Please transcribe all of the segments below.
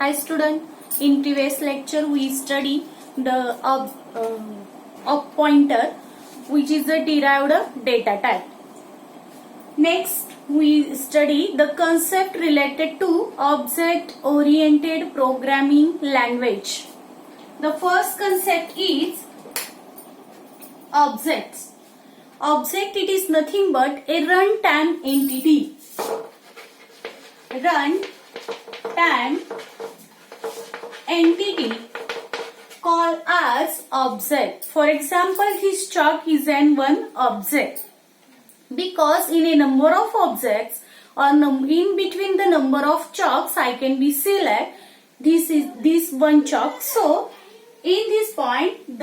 Hi student, in previous lecture we study the up pointer which is a derived data type. Next we study the concept related to object oriented programming language. The first concept is objects. Object, it is nothing but a runtime entity. Runtime entity called as object. For example, this chalk is one object because in a number of objects or in between the number of chalks I can be select this one chalk. So in this point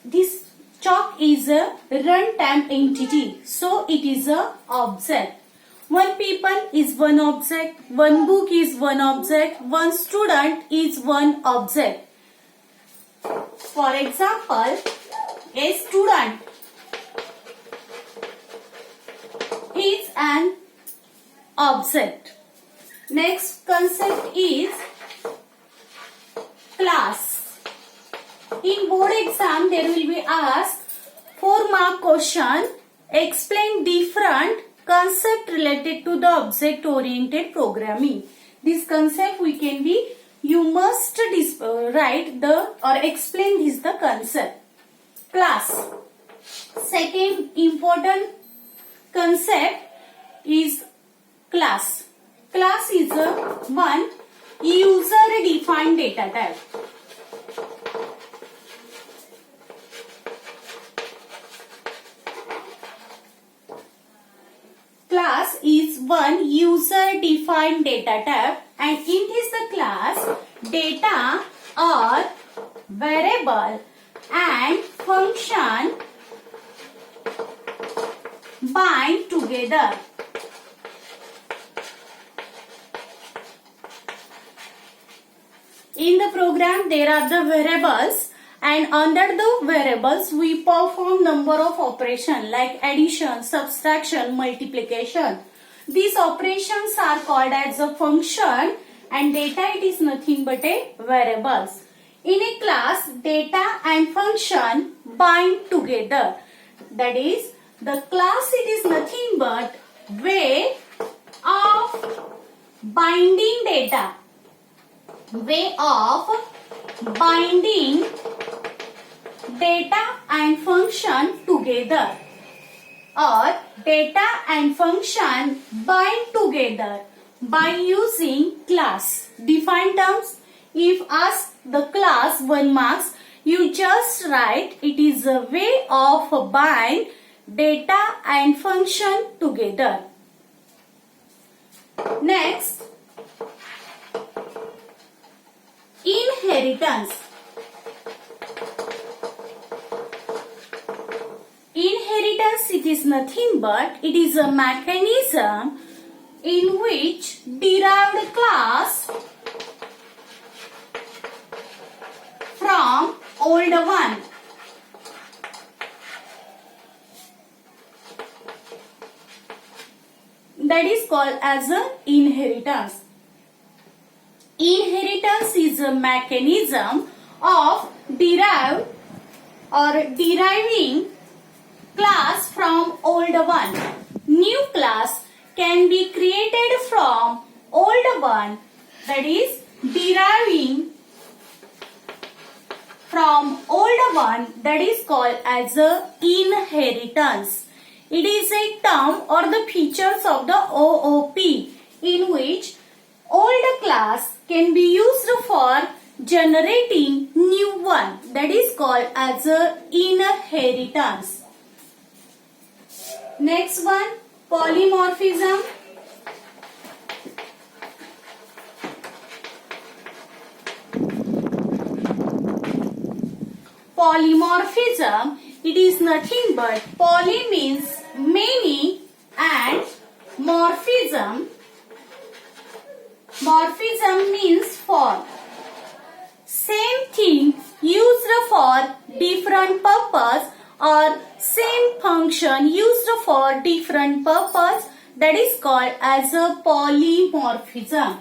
this chalk is a runtime entity, so it is a object. One people is one object, one book is one object, one student is one object. For example, a student is an object. Next concept is class. In board exam there will be asked 4-mark question, explain different concept related to the object oriented programming. This concept you must write or explain this the concept. Class. Second important concept is class. Class is one user defined data type. Class is one user defined data type, and in this the class data or variable and function bind together. In the program there are the variables, and under the variables we perform number of operations like addition, subtraction, multiplication. These operations are called as a function, and data it is nothing but a variables. In a class data and function bind together. That is, the class it is nothing but way of binding data. Way of binding data and function together, or data and function bind together by using class. Define terms. If ask the class 1 marks, you just write it is a way of bind data and function together. Next, inheritance. Inheritance it is nothing but it is a mechanism in which derived class from older one that is called as a inheritance. Inheritance is a mechanism of deriving class from older one. New class can be created from older one, that is deriving from older one, that is called as a inheritance. It is a term or the features of the OOP in which older class can be used for generating new one, that is called as a inheritance. Next one, polymorphism. Polymorphism, it is nothing but poly means many and morphism means form. Same thing used for different purpose, or same function used for different purpose, that is called as a polymorphism.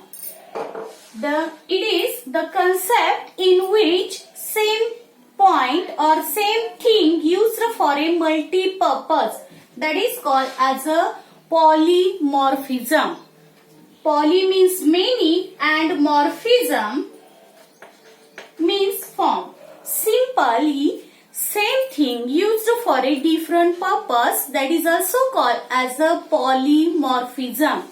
It is the concept in which same point or same thing used for a multi-purpose, that is called as a polymorphism. Poly means many and morphism means form. Simply same thing used for a different purpose, that is also called as a polymorphism.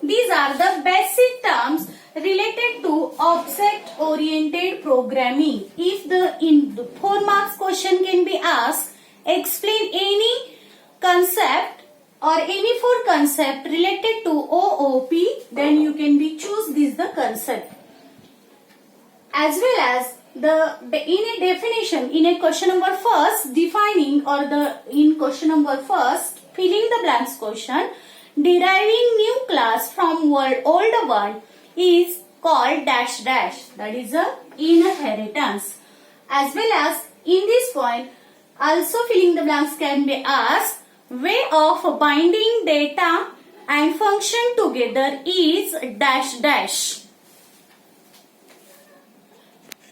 These are the basic terms related to object-oriented programming. If in the 4 marks question can be asked, explain any concept or any 4 concept related to OOP, then you can be choose this the concept. As well as in a definition, in a question number first, defining or in question number first, filling the blanks question, deriving new class from old one is called dash dash, that is a inheritance. As well as in this point, also filling the blanks can be asked, way of binding data and function together is dash dash.